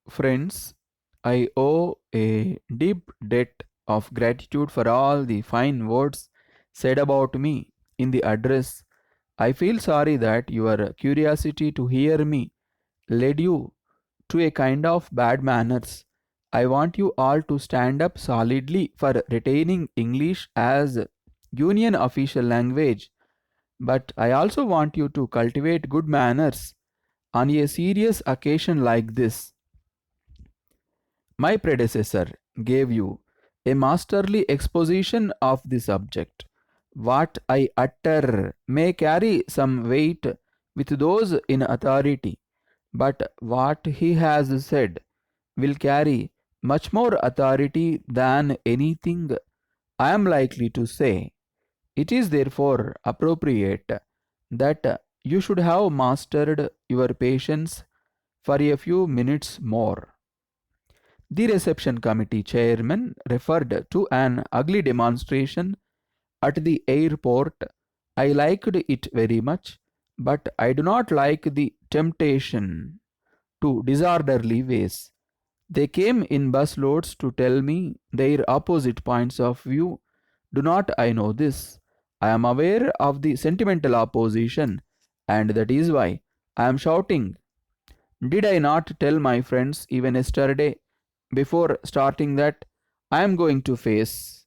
Friends, I owe a deep debt of gratitude for all the fine words said about me in the address. I feel sorry that your curiosity to hear me led you to a kind of bad manners. I want you all to stand up solidly for retaining English as union official language, but I also want you to cultivate good manners on a serious occasion like this. My predecessor gave you a masterly exposition of the subject. What I utter may carry some weight with those in authority, but what he has said will carry much more authority than anything I am likely to say. It is therefore appropriate that you should have mastered your patience for a few minutes more. The reception committee chairman referred to an ugly demonstration at the airport. I liked it very much, but I do not like the temptation to disorderly ways. They came in busloads to tell me their opposite points of view. Do not I know this? I am aware of the sentimental opposition, and that is why I am shouting. Did I not tell my friends even yesterday before starting that I am going to face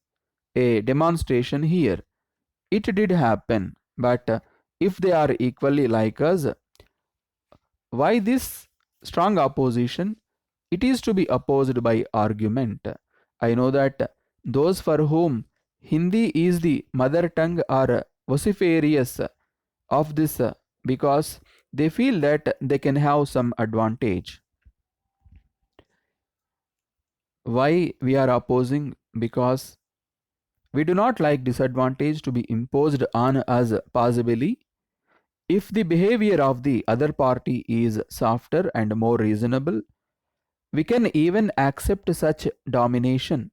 a demonstration here? It did happen, but if they are equally like us, why this strong opposition? It is to be opposed by argument. I know that those for whom Hindi is the mother tongue are vociferous of this because they feel that they can have some advantage. Why we are opposing? Because we do not like disadvantage to be imposed on us possibly. If the behavior of the other party is softer and more reasonable, we can even accept such domination.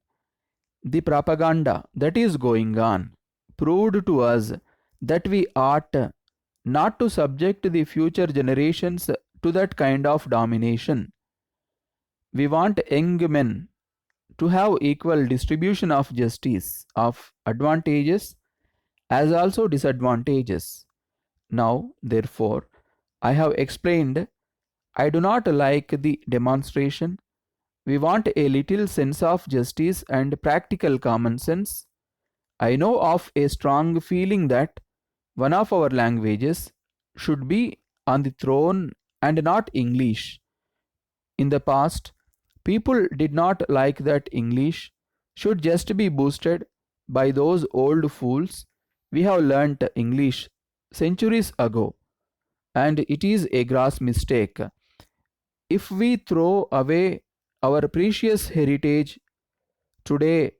The propaganda that is going on proved to us that we ought not to subject the future generations to that kind of domination. We want young men to have equal distribution of justice, of advantages as also disadvantages. Now, therefore, I have explained I do not like the demonstration. We want a little sense of justice and practical common sense. I know of a strong feeling that one of our languages should be on the throne and not English. In the past, people did not like that English should just be boosted by those old fools. We have learnt English centuries ago, and it is a gross mistake. If we throw away our precious heritage today,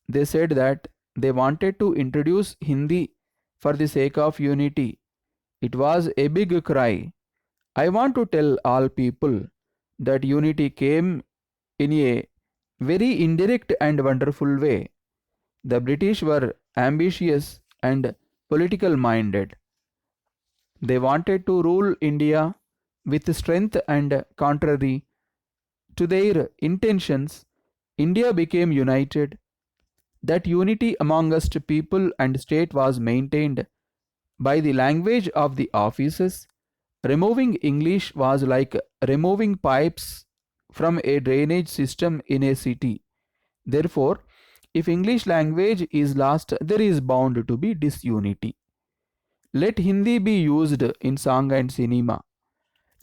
they said that they wanted to introduce Hindi for the sake of unity. It was a big cry. I want to tell all people that unity came in a very indirect and wonderful way. The British were ambitious and political minded. They wanted to rule India with strength, and contrary to their intentions, India became united. That unity amongst people and state was maintained by the language of the offices. Removing English was like removing pipes from a drainage system in a city. Therefore, if English language is lost, there is bound to be disunity. Let Hindi be used in song and cinema.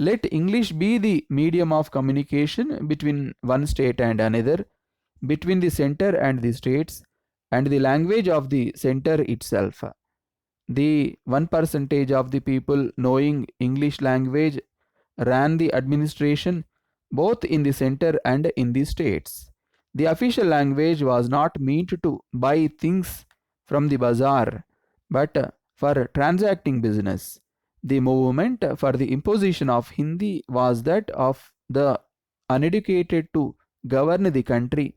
Let English be the medium of communication between one state and another, between the center and the states, and the language of the center itself. The 1% of the people knowing English language ran the administration both in the center and in the states. The official language was not meant to buy things from the bazaar, but for transacting business. The movement for the imposition of Hindi was that of the uneducated to govern the country.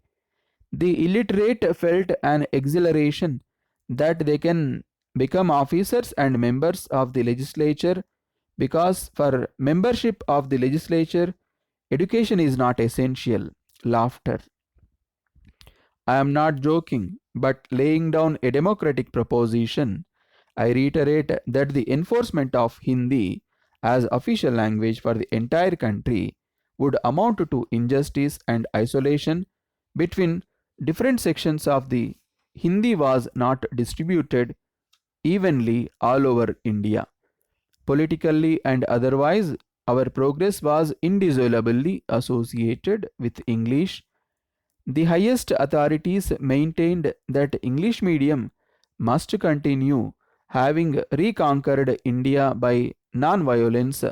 The illiterate felt an exhilaration that they can become officers and members of the legislature, because for membership of the legislature Education is not essential. Laughter. I am not joking, but laying down a democratic proposition, I reiterate that the enforcement of Hindi as official language for the entire country would amount to injustice and isolation between different sections of the Hindi was not distributed evenly all over India. Politically and otherwise, our progress was indissolubly associated with English. The highest authorities maintained that English medium must continue, having reconquered India by non-violence.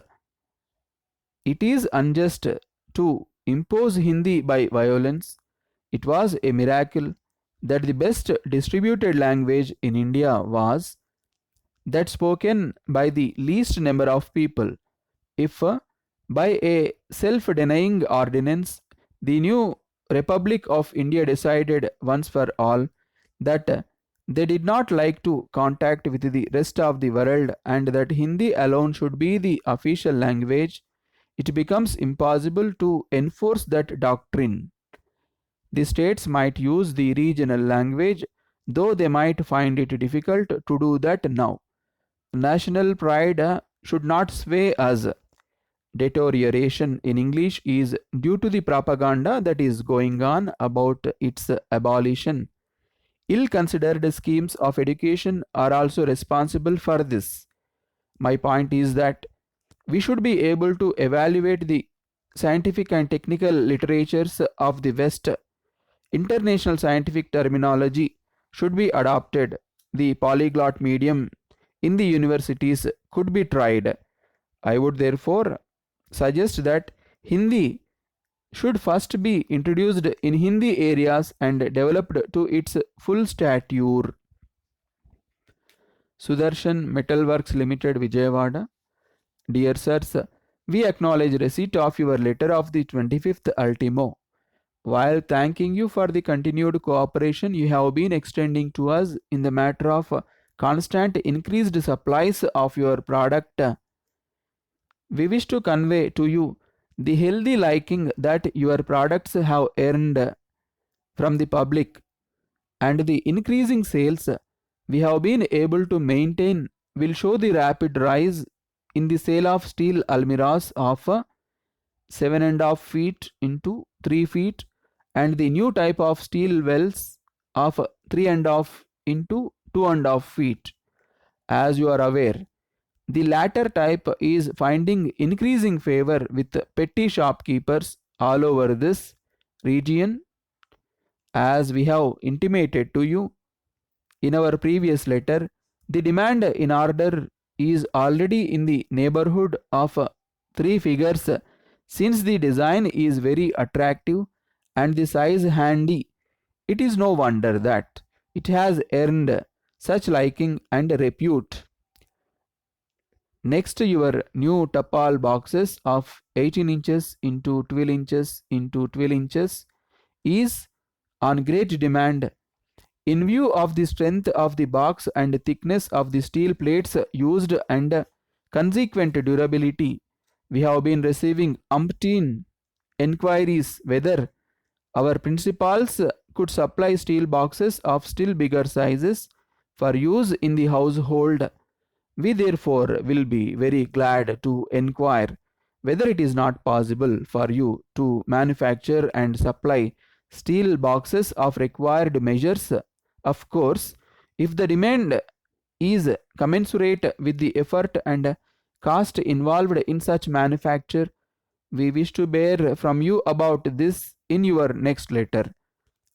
It is unjust to impose Hindi by violence. It was a miracle that the best distributed language in India was that spoken by the least number of people. If by a self denying ordinance the new Republic of India decided once for all that they did not like to contact with the rest of the world and that Hindi alone should be the official language, it becomes impossible to enforce that doctrine. The states might use the regional language, though they might find it difficult to do that now. National pride should not sway us. Deterioration in English is due to the propaganda that is going on about its abolition. Ill considered schemes of education are also responsible for this. My point is that we should be able to evaluate the scientific and technical literatures of the West. International scientific terminology should be adopted. The polyglot medium in the universities could be tried. I would therefore suggest that Hindi should first be introduced in Hindi areas and developed to its full stature. Sudarshan Metalworks Limited, Vijayawada. Dear sirs, we acknowledge receipt of your letter of the 25th ultimo. While thanking you for the continued cooperation you have been extending to us in the matter of constant increased supplies of your product, we wish to convey to you the healthy liking that your products have earned from the public, and the increasing sales we have been able to maintain will show the rapid rise in the sale of steel almirahs of 7.5 feet into 3 feet and the new type of steel wells of 3.5 into 2.5 feet. As you are aware, the latter type is finding increasing favor with petty shopkeepers all over this region. As we have intimated to you in our previous letter, the demand in order is already in the neighborhood of 3 figures since the design is very attractive and the size handy. It is no wonder that it has earned such liking and repute. Next, your new Tapal boxes of 18 inches into 12 inches into 12 inches is on great demand. In view of the strength of the box and thickness of the steel plates used and consequent durability, we have been receiving umpteen enquiries whether our principals could supply steel boxes of still bigger sizes for use in the household. We therefore will be very glad to inquire whether it is not possible for you to manufacture and supply steel boxes of required measures. Of course, if the demand is commensurate with the effort and cost involved in such manufacture, we wish to bear from you about this in your next letter.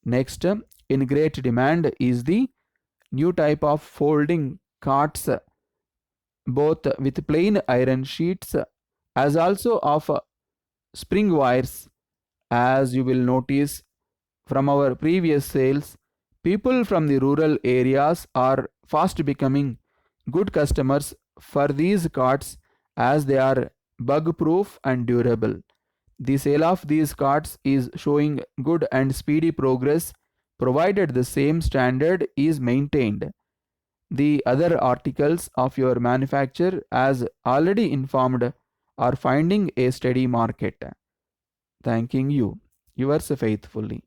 Next, in great demand is the new type of folding carts, both with plain iron sheets as also of spring wires. As you will notice from our previous sales, people from the rural areas are fast becoming good customers for these carts as they are bug proof and durable. The sale of these carts is showing good and speedy progress provided the same standard is maintained. The other articles of your manufacture, as already informed, are finding a steady market. thanking you, yours faithfully.